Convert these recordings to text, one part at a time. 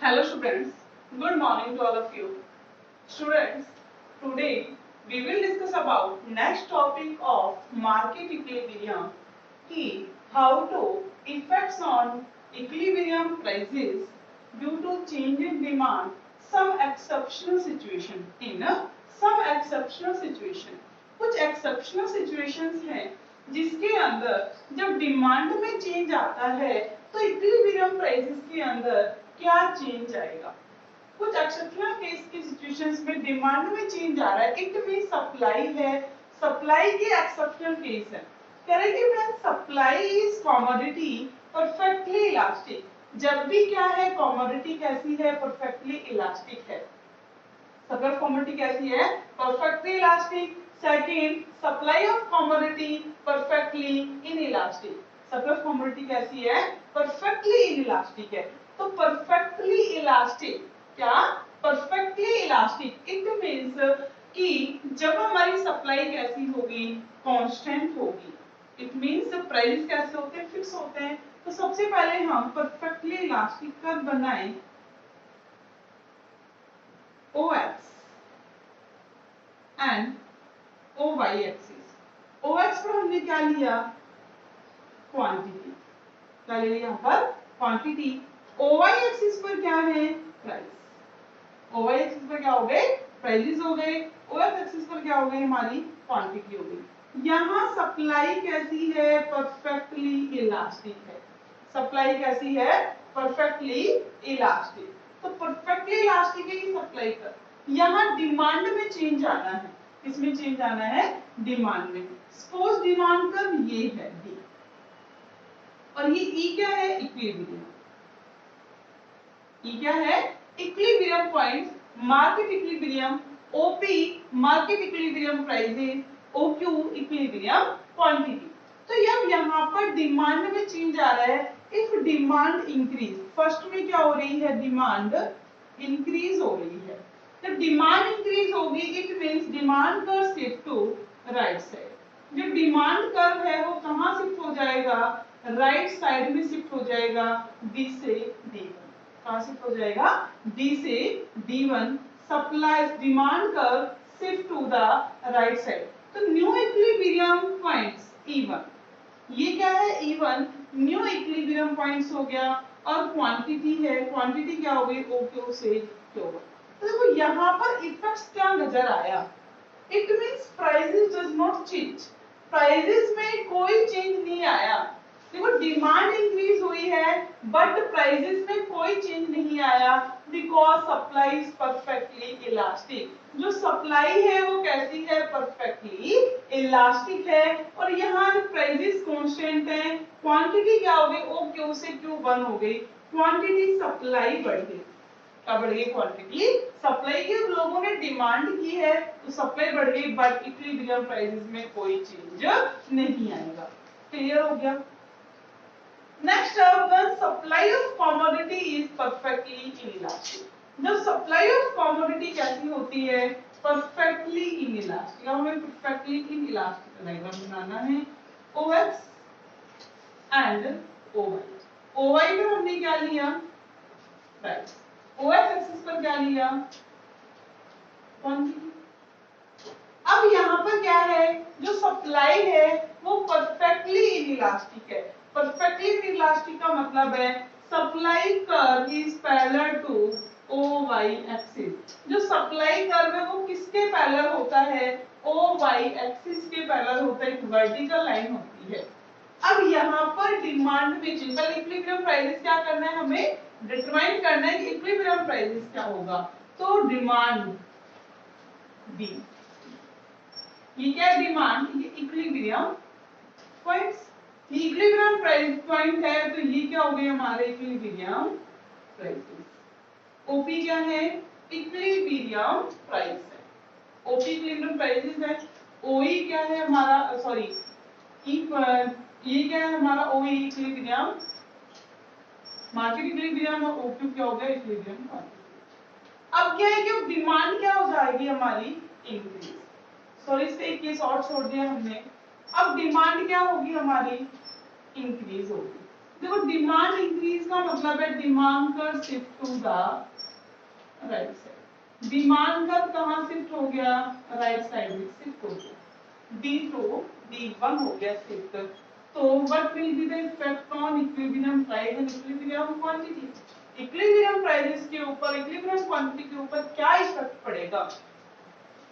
Hello students, good morning to all of you. Students, today we will discuss about next topic of market equilibrium कि how to effects on equilibrium prices due to change in demand some exceptional situation in some exceptional situation कुछ exceptional situations हैं जिसके अंदर जब demand में change आता है तो इक्विलिब्रियम प्राइसेस के अंदर क्या चेंज आएगा। कुछ एक्सेप्शनल केस की सिचुएशंस में डिमांड में चेंज आ रहा है, इट मीन सप्लाई है, सप्लाई की एक्सेप्शनल केस है। कह रहे कि when supply is commodity perfectly elastic, जब भी क्या है कमोडिटी कैसी है परफेक्टली इलास्टिक है। सप्लाई कमोडिटी कैसी है perfectly elastic. Second, supply of commodity perfectly inelastic. Supply of commodity कैसी है परफेक्टली इनइलास्टिक है। तो परफेक्टली इलास्टिक क्या परफेक्टली इलास्टिक इट मींस कि जब हमारी सप्लाई कैसी होगी कांस्टेंट होगी, इट मींस प्राइस कैसे होते हैं फिक्स होते हैं। तो सबसे पहले हम परफेक्टली इलास्टिक कर्व बनाएं OX and OY axis. OX पर हमने क्या लिया क्वांटिटी, क्या ले लिया यहाँ पर क्वांटिटी। OY एक्सिस पर क्या है प्राइस। OY एक्सिस पर क्या हो गए प्राइसेस हो गए, OX एक्सिस पर क्या हो गई हमारी क्वांटिटी हो गई। यहाँ सप्लाई कैसी है परफेक्टली इलास्टिक है। सप्लाई कैसी है परफेक्टली इलास्टिक। तो परफेक्टली इलास्टिक है ये सप्लाई का। यहाँ डिमांड में चेंज आना है, किसमें चेंज आना है डिमांड में। सपोज डिमांड कर्व ये है D और ये E क्या है इक्विलिब्रियम। E क्या है equilibrium points, market equilibrium, OP market equilibrium prices, OQ equilibrium quantity. तो जब यहाँ पर डिमांड में चेंज आ रहा है, इफ डिमांड इंक्रीज, फर्स्ट में क्या हो रही है डिमांड इंक्रीज हो रही है। जब डिमांड इंक्रीज होगी it means demand curve shift to right side. जो डिमांड कर्व है वो कहाँ शिफ्ट हो जाएगा राइट साइड में शिफ्ट हो जाएगा D से D1। कहाँ शिफ्ट हो जाएगा D से D1। Supply demand curve shift to the right side. तो न्यू इक्विलिब्रियम पॉइंट्स E1, ये क्या है E1 न्यू इक्विलिब्रियम पॉइंट्स हो गया। और क्वांटिटी है, क्वांटिटी क्या हो गई OQ से Q1। तो देखो यहाँ पर इफेक्ट्स क्या नजर आया, it means prices does not change, prices में कोई चेंज नहीं आया। देखो डिमांड इंक्रीज हुई है बट प्राइसेस में कोई चेंज नहीं आया because supply is perfectly elastic. जो सप्लाई है वो कैसी है परफेक्टली इलास्टिक है। और यहाँ प्राइसेस कांस्टेंट है, क्वांटिटी क्या हो गई OQ से Q1 हो गई, क्वांटिटी सप्लाई बढ़ गई। क्या बढ़ गई क्वांटिटी सप्लाई की, लोगों ने डिमांड की है तो सप्लाई बढ़ गई बट इक्विलिब्रियम प्राइसेस में कोई चेंज नहीं आएगा। क्लियर हो गया। Next when supply of commodity is perfectly inelastic. जब सप्लाई ऑफ कमोडिटी कैसी होती है परफेक्टली इनइलास्टिक। अब हमें परफेक्टली इनइलास्टिक डायग्राम बनाना है OX एंड OY। OY पर हमने क्या लिया प्राइस, OX एक्सिस पर क्या लिया क्वांटिटी। अब यहाँ पर क्या है जो सप्लाई है वो परफेक्टली इनइलास्टिक है। परफेक्टली इनइलास्टिक का मतलब है supply curve is parallel to OY axis. जो सप्लाई कर्व है वो किसके पैरेलल होता है OY एक्सिस के पैरेलल होता है, एक वर्टिकल लाइन होती है। अब यहाँ पर डिमांड में चेंज, इक्विलिब्रियम प्राइसेस क्या करना है हमें डिटरमाइन करना है कि इक्विलिब्रियम प्राइसेस क्या होगा। तो डिमांड D, ये क्या है डिमांड, ये इक्विलिब्रियम पॉइंट्स, ये इक्विलिब्रियम प्राइस पॉइंट है तो ये क्या हो गए हमारे इक्विलिब्रियम प्राइसेस। OP क्या है इक्विलिब्रियम प्राइस है, OP इक्विलिब्रियम प्राइसेस है। OE क्या है हमारा सॉरी ये क्या है हमारा OE इक्विलिब्रियम मार्केट इक्विलिब्रियम और OQ क्या हो गया इक्विलिब्रियम क्वांटिटी। अब क्या है कि डिमांड क्या हो जाएगी हमारी इंक्रीज, सॉरी इससे एक केस और छोड़ दिया हमने। अब डिमांड क्या होगी हमारी इंक्रीज होगी। देखो डिमांड इंक्रीज का मतलब है demand curve shift to the right side. Demand curve कहाँ शिफ्ट हो गया? राइट साइड में शिफ्ट हो गया। D2 D1 हो गया शिफ्ट। तो what will be the effect on equilibrium price and equilibrium quantity? Equilibrium prices के ऊपर, इक्विलिब्रियम क्वांटिटी के ऊपर क्या इफेक्ट पड़ेगा?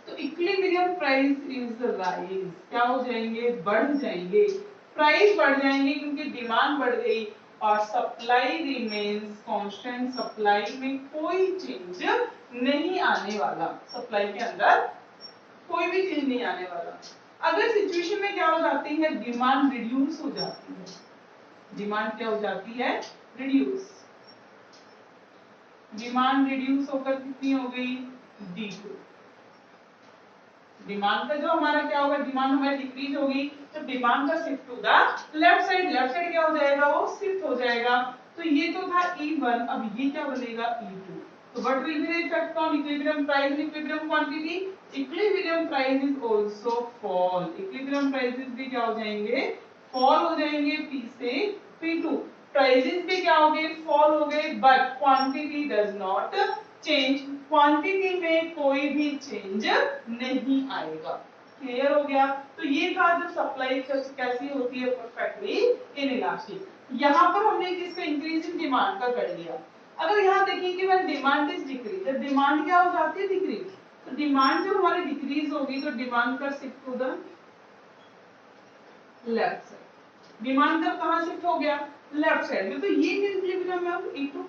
तो इक्विलिब्रियम प्राइस इज राइज, क्या हो जाएंगे? बढ़ जाएंगे। प्राइस बढ़ जाएंगे क्योंकि डिमांड बढ़ गई और सप्लाई रिमेन्स कांस्टेंट। सप्लाई में कोई चेंज नहीं आने वाला, सप्लाई के अंदर कोई भी चेंज नहीं आने वाला। अगर सिचुएशन में क्या हो जाती है? डिमांड रिड्यूस हो जाती है। डिमांड क्या हो जाती है? रिड्यूस। डिमांड रिड्यूस होकर कितनी हो गई? D2। डिमांड का जो हमारा क्या होगा? डिमांड हमारी डिक्रीज होगी तो डिमांड का shift to the left side. Left side क्या हो जाएगा? वो शिफ्ट हो जाएगा। तो ये तो था E1, अब ये क्या बनेगा? E2। तो what will be the effect on equilibrium price and equilibrium quantity? Equilibrium prices also fall. Equilibrium prices भी क्या हो जाएंगे? फॉल हो जाएंगे P से P2। प्राइसेस भी क्या हो गए? फॉल हो गए, but quantity does not change. Quantity में कोई भी चेंज नहीं आएगा। क्लियर हो गया? तो ये था जब सप्लाई कैसी होती है? Perfectly inelastic. यहाँ पर हमने किसका? इंक्रीज इन डिमांड का कर लिया। अगर यहाँ देखिए कि व्हेन डिमांड इज डिक्रीज, जब डिमांड क्या हो जाती है? डिक्रीज। तो डिमांड जब हमारी डिक्रीज होगी तो डिमांड का shift to the left side. Demand का कहाँ शिफ्ट हो गया? लेफ्ट साइड में। तो ये इक्विलिब्रियम में E2,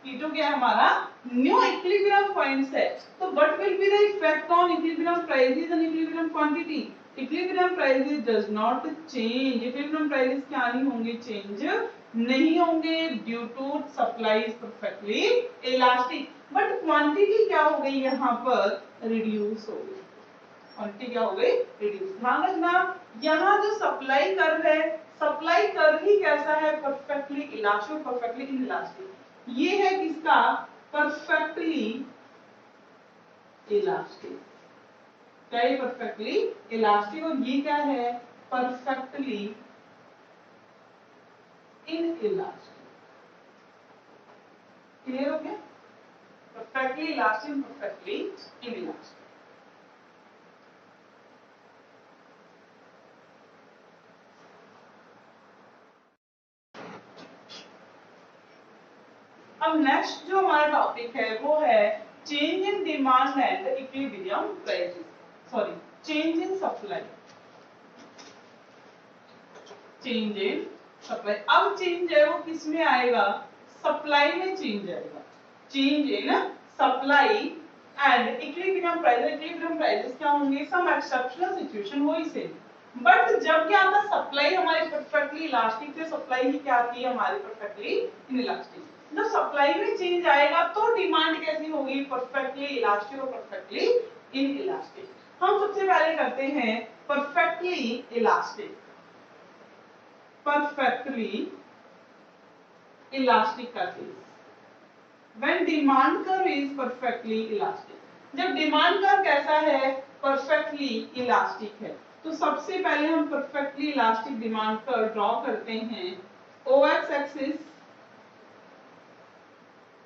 E2 क्या है हमारा? न्यू इक्विलिब्रियम पॉइंट्स है। तो what will be the effect on equilibrium prices and equilibrium quantity? Equilibrium prices does not change. Equilibrium prices क्या नहीं होंगे? चेंज नहीं होंगे due to supply is perfectly elastic. But quantity क्या हो गई? यहाँ पर रिड्यूस हो गई। क्वांटिटी क्या हो गई? रिड्यूस। ध्यान रखना, यहाँ जो सप्लाई कर्व है, सप्लाई कर्व ही कैसा है? Perfectly elastic, perfectly inelastic. ये है किसका? Perfectly elastic. क्या ये? Perfectly elastic. और ये क्या है? Perfectly inelastic. क्लियर हो गया? Perfectly elastic, perfectly inelastic. अब नेक्स्ट जो हमारा टॉपिक है वो है change in demand and equilibrium prices. Sorry, change in supply. Change in supply. अब चेंज है वो किस में आएगा? सप्लाई में चेंज आएगा। Change in supply and equilibrium price. Equilibrium prices क्या होंगे? सम एक्सेप्शनल सिचुएशन हो इसे। बट जब क्या आता? सप्लाई हमारी परफेक्टली इलास्टिक से, सप्लाई ही क्या आती है हमारी? Perfectly inelastic. जब सप्लाई में चेंज आएगा तो डिमांड कैसी होगी? परफेक्टली इलास्टिक और परफेक्टली इनइलास्टिक। हम सबसे पहले करते हैं परफेक्टली इलास्टिक। परफेक्टली इलास्टिक का case. When demand curve is perfectly elastic, जब डिमांड कर्व कैसा है? परफेक्टली इलास्टिक है। तो सबसे पहले हम perfectly elastic demand curve draw करते हैं। OX axis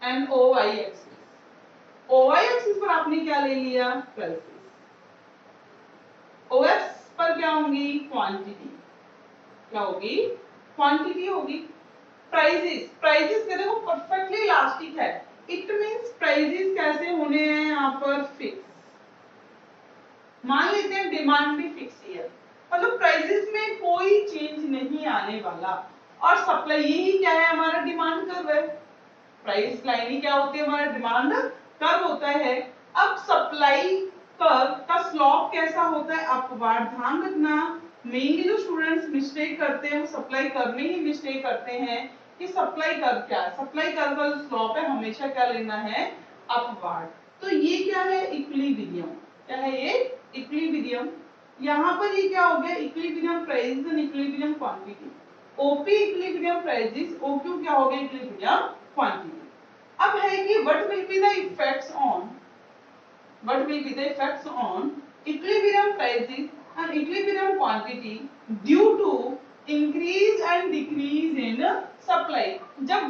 and OY axis. OY axis पर आपने क्या ले लिया? प्राइसेस। OX पर क्या होंगी? क्वांटिटी। क्या होगी? क्वांटिटी होगी। प्राइसेस, प्राइसेस के देखो परफेक्टली इलास्टिक है। इट मींस प्राइसेस कैसे होने हैं यहाँ पर? फिक्स। मान लेते हैं डिमांड भी फिक्स ही है, मतलब प्राइसेस में कोई चेंज नहीं आने वाला। और सप्लाई, यही क्या है? हमारा डिमांड कर्व है। प्राइस लाइन ही क्या होती है? हमारा डिमांड कर्व होता है। अब सप्लाई कर्व का स्लोप कैसा होता है? अपवार्ड। ध्यान रखना, मेनली जो स्टूडेंट्स मिस्टेक करते हैं वो सप्लाई कर्व में ही मिस्टेक करते हैं कि सप्लाई कर्व क्या है। सप्लाई कर्व का जो स्लोप है हमेशा क्या लेना है? अपवार्ड। तो ये क्या है? इक्विलिब्रियम। क्या है ये? इक्विलिब्रियम। यहाँ पर ये क्या हो गया? Equilibrium prices and equilibrium quantity. OP equilibrium prices, OQ क्या हो गया? Equilibrium quantity. अब है कि what will be the effects on, what will be the effects on equilibrium prices and equilibrium quantity due to increase and decrease in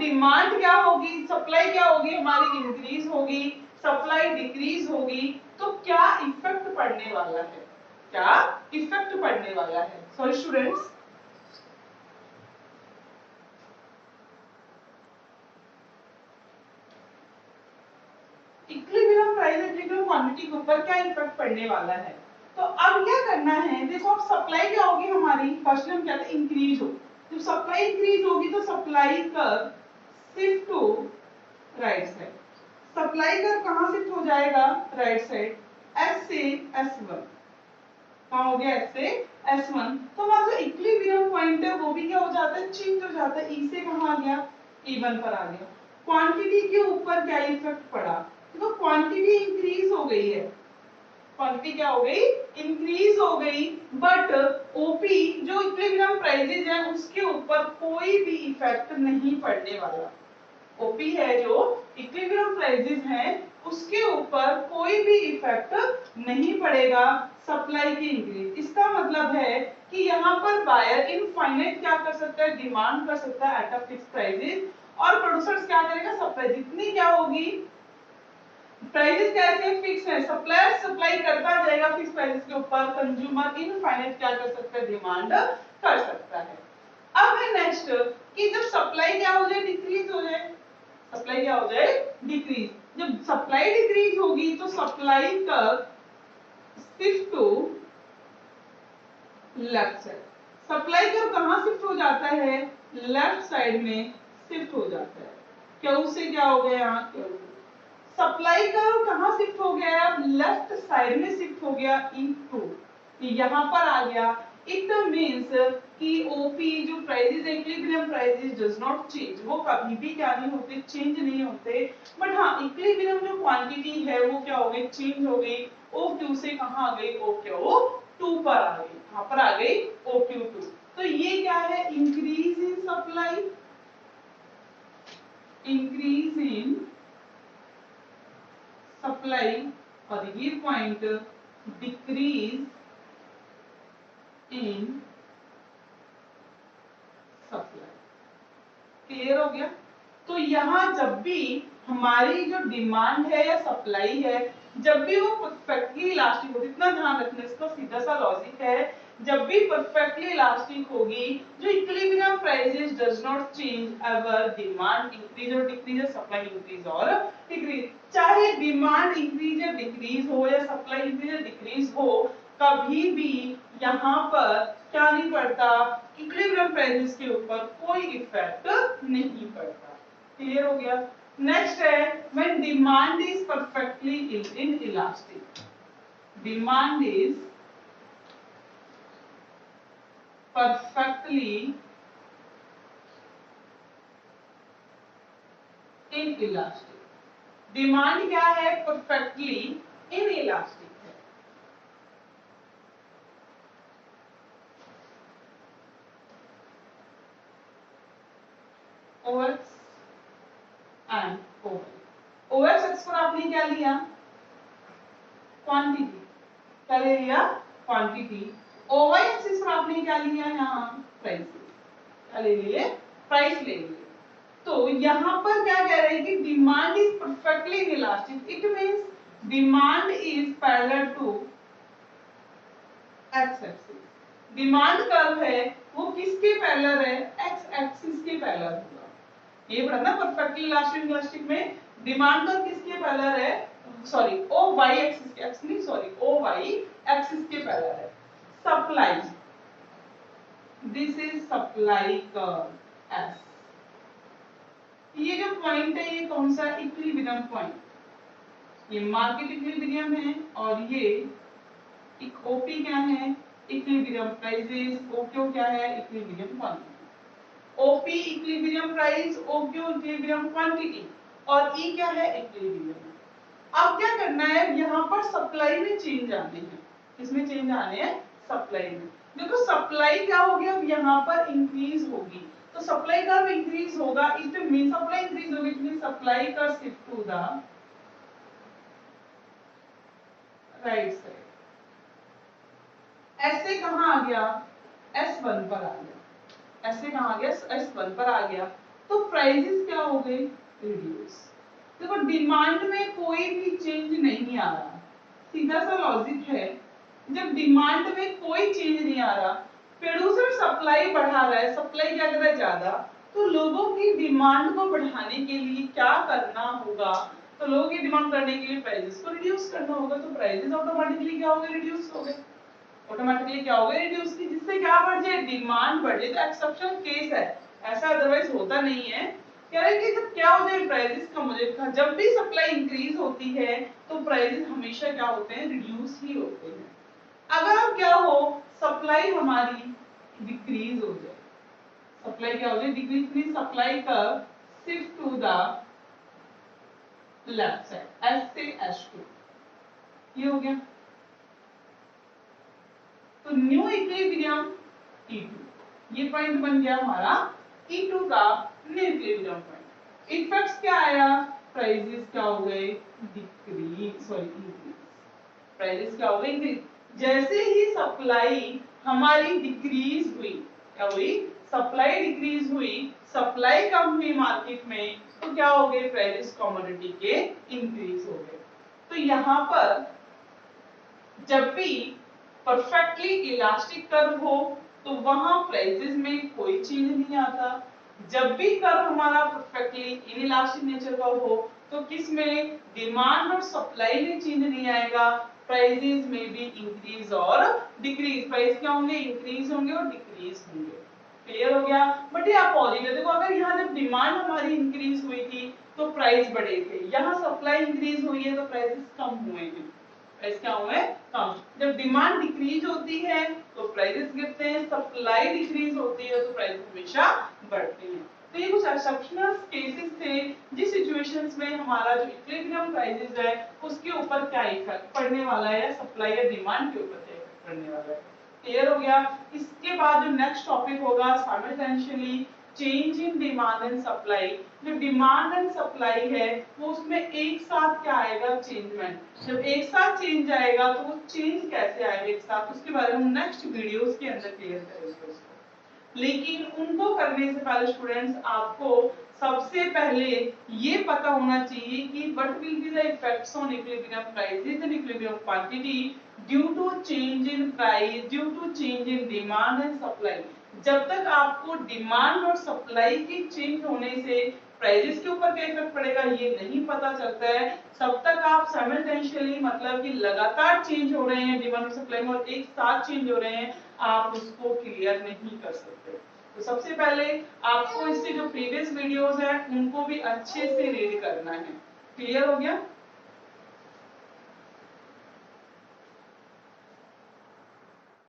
demand क्या होगी, supply क्या होगी हमारी, इंक्रीज होगी, सप्लाई डिक्रीज होगी, तो क्या इफेक्ट पड़ने वाला है, क्या इफेक्ट पड़ने वाला है। Sorry students, equilibrium price equilibrium quantity के ऊपर क्या इफेक्ट पड़ने वाला है। तो अब क्या करना है, देखो अब सप्लाई क्या होगी हमारी, फर्स्ट हम कहते हैं इंक्रीज हो, जब सप्लाई इंक्रीज होगी तो supply curve shift to right side, supply curve कहां शिफ्ट हो जाएगा, राइट साइड, एस से S1, कहां हो गया, एस से S1, तो हमारा जो इक्विलिब्रियम पॉइंट है वो भी क्या हो जाता है, चेंज हो जाता है, ई से कहां आ गया, E1 पर आ गया। क्वांटिटी के ऊपर क्या इफेक्ट पड़ा, तो क्वांटिटी इंक्रीज हो गई है, क्वांटिटी क्या हो गई, इंक्रीज हो गई, बट ओपी जो इक्विलिब्रियम प्राइसेस है उसके ऊपर कोई भी इफेक्ट नहीं पड़ने वाला। ओपी है जो इक्विलिब्रियम प्राइसेस हैं उसके ऊपर कोई भी इफेक्ट नहीं पड़ेगा सप्लाई की इंक्रीज। इसका मतलब है कि यहाँ पर बायर इनफाइनाइट क्या कर सकता है, डिमांड कर सकता है एट अ फिक्स प्राइसेस, और प्रोड्यूसर्स क्या करेगा, सप्लाई जितनी क्या होगी, प्राइसेस कैसे फिक्स है, सप्लायर सप्लाई करता जाएगा फिक्स प्राइसेस के ऊपर, कंज्यूमर इनफाइनाइट क्या कर सकता है, डिमांड कर सकता है। अब है नेक्स्ट कि जब सप्लाई क्या हो जाए, डिक्रीज हो जाए, सप्लाई क्या हो जाए, डिक्रीज, जब सप्लाई डिक्रीज होगी तो supply curve shift to left side, supply curve कहां शिफ्ट हो जाता है, लेफ्ट साइड में शिफ्ट हो जाता है, क्यू से क्या हो गया यहाँ, क्यू, सप्लाई कर्व कहां शिफ्ट हो गया, लेफ्ट साइड में शिफ्ट हो गया, E2 यहां पर आ गया। इट मींस कि ओपी जो prices equilibrium prices does not change, वो कभी भी क्या नहीं होते, चेंज नहीं होते, बट हाँ इक्विलिब्रियम जो क्वांटिटी है वो क्या हो गई, चेंज हो गई, OQ से कहां आ गई, OQ2 पर आ गई, कहां पर आ गई, OQ2। तो ये क्या है, increase in supply, increase in supply, और ये point decrease in supply, clear हो गया। तो यहां जब भी हमारी जो डिमांड है या सप्लाई है, जब भी वो परफेक्टली इलास्टिक होगी, इतना ध्यान रखना, इसका सीधा सा लॉजिक है, जब भी परफेक्टली इलास्टिक होगी, जो equilibrium prices does not change ever demand increase और डिक्रीज, सप्लाई इंक्रीज और डिक्रीज, चाहे डिमांड इंक्रीज या डिक्रीज हो या सप्लाई इंक्रीज या डिक्रीज हो, कभी भी यहाँ पर क्या नहीं पड़ता, इक्विलिब्रियम प्राइसेस के ऊपर कोई इफेक्ट नहीं पड़ता। क्लियर हो गया। नेक्स्ट है when demand is perfectly in elastic, demand is perfectly in elastic, demand क्या है, परफेक्टली इन इलास्टिक है। OX एंड OX एक्स पर आपने क्या लिया, क्वांटिटी, क्या ले लिया, क्वांटिटी, OY एक्सिस पर आपने क्या लिया, यहाँ प्राइस, क्या ले लिए, प्राइस ले लिए। तो यहाँ पर क्या कह रहे हैं कि demand is perfectly elastic, it means demand is parallel to x axis, demand curve है वो किसके पैरेलल है, एक्स एक्सिस के पैरेलल होगा। ये पढ़ा ना परफेक्टली इलास्टिक, इलास्टिक में डिमांड कर्व किसके पैरेलल है, सॉरी ओ वाई एक्सिस के, एक्स नहीं सॉरी ओ वाई एक्सिस के पैरेलल है। Supply, this is supply curve S, ये जो पॉइंट है ये कौन सा, इक्विलिब्रियम पॉइंट, ये मार्केट इक्विलिब्रियम है, और ये एक ओपी क्या है, इक्विलिब्रियम प्राइसेस, ओक्यू क्या है, equilibrium quantity, OP equilibrium price, OQ equilibrium quantity, और ई क्या है, इक्विलिब्रियम। अब क्या करना है, यहाँ पर सप्लाई में चेंज आने हैं, किसमें चेंज आने हैं, सप्लाई में। देखो सप्लाई क्या होगी, अब यहाँ पर इंक्रीज होगी, तो सप्लाई कर्व इंक्रीज होगा, इट मीन सप्लाई इंक्रीज होगी, it mean supply curve shift to the right side, ऐसे कहां आ गया, S1 पर आ गया, ऐसे कहां आ गया, S1 पर आ गया। तो प्राइसेस क्या हो गए, रिड्यूस। देखो डिमांड में कोई भी चेंज नहीं आ रहा, सीधा सा लॉजिक है, जब डिमांड में कोई चेंज नहीं आ रहा, प्रोड्यूसर सप्लाई बढ़ा रहा है, सप्लाई क्या कर रहा है ज्यादा, तो लोगों की डिमांड को बढ़ाने के लिए क्या करना होगा, तो लोगों की डिमांड करने के लिए प्राइसेस को रिड्यूस करना होगा, तो प्राइसेस ऑटोमेटिकली क्या हो गए, रिड्यूस हो गए, ऑटोमेटिकली क्या हो गए, रिड्यूस की, जिससे क्या बढ़ जाए, डिमांड बढ़े। तो एक्सेप्शनल केस है, ऐसा अदरवाइज होता नहीं है। कह रहे हैं कि जब क्या हो जाए, प्राइसेस कम हो जाए, जब भी सप्लाई इंक्रीज होती है तो प्राइसेस हमेशा क्या होते हैं, रिड्यूस ही होते हैं। अगर क्या हो, सप्लाई हमारी डिक्रीज हो जाए, सप्लाई क्या हो जाए, decrease mean supply curve shift to the left side, S से H2, ये हो गया। तो न्यू इक्विलिब्रियम E2, ये पॉइंट बन गया हमारा E2 का न्यू इक्विलिब्रियम पॉइंट। इफेक्ट्स क्या आया, प्राइसेस क्या हो गए, डिक्रीज, सॉरी इंक्रीज, प्राइसेस क्या हो गए, इंक्रीज। जैसे ही सप्लाई हमारी डिक्रीज हुई, क्या हुई, सप्लाई डिक्रीज हुई, सप्लाई कम हुई मार्केट में, तो क्या हो गए, प्राइसेस कमोडिटी के इंक्रीज हो गए। तो यहाँ पर जब भी परफेक्टली इलास्टिक कर्व हो तो वहां प्राइसेस में कोई चेंज नहीं आता। जब भी कर्व हमारा परफेक्टली इनइलास्टिक नेचर का हो तो किस में, डिमांड और सप्लाई में चेंज नहीं आएगा, प्राइसेस में भी इंक्रीज और डिक्रीज, प्राइस क्या होंगे, इंक्रीज होंगे और डिक्रीज होंगे। क्लियर हो गया। बट ये अपोजिट है, देखो अगर यहाँ जब डिमांड हमारी इंक्रीज हुई थी तो प्राइस बढ़े थे, यहाँ सप्लाई इंक्रीज हुई है तो प्राइसेस कम हुए हैं, प्राइस क्या हुए, कम। जब डिमांड डिक्रीज होती है तो प्राइसेस गिरते हैं, सप्लाई डिक्रीज होती है तो प्राइस हमेशा बढ़ते हैं। तो ये कुछ एक्सेप्शनल केसेस थे जिस सिचुएशंस में हमारा जो इक्विलिब्रियम प्राइसेस है उसके ऊपर क्या इफेक्ट पड़ने वाला है, या सप्लाई या डिमांड के ऊपर क्या इफेक्ट पड़ने वाला है। क्लियर हो गया। इसके बाद जो नेक्स्ट टॉपिक होगा simultaneously change in demand and supply. जो डिमांड एंड सप्लाई है वो उसमें एक साथ क्या आएगा, चेंजमेंट। जब एक साथ चेंज आएगा तो वो चेंज कैसे आएगा एक साथ, उसके बारे में हम नेक्स्ट वीडियोस के अंदर क्लियर करेंगे उसको। लेकिन उनको करने से पहले स्टूडेंट्स आपको सबसे पहले ये पता होना चाहिए कि what will be the effects on equilibrium prices and equilibrium quantity due to change in price, due to change in demand and supply. जब तक आपको डिमांड और सप्लाई के चेंज होने से प्राइसेस के ऊपर क्या इफेक्ट पड़ेगा ये नहीं पता चलता है, तब तक आप साइमल्टेनियसली मतलब कि लगातार चेंज हो रहे हैं डिमांड और सप्लाई में और एक साथ चेंज हो रहे हैं, आप उसको क्लियर नहीं कर सकते। तो सबसे पहले आपको इससे जो प्रीवियस वीडियोस हैं उनको भी अच्छे से रीड करना है। क्लियर हो गया।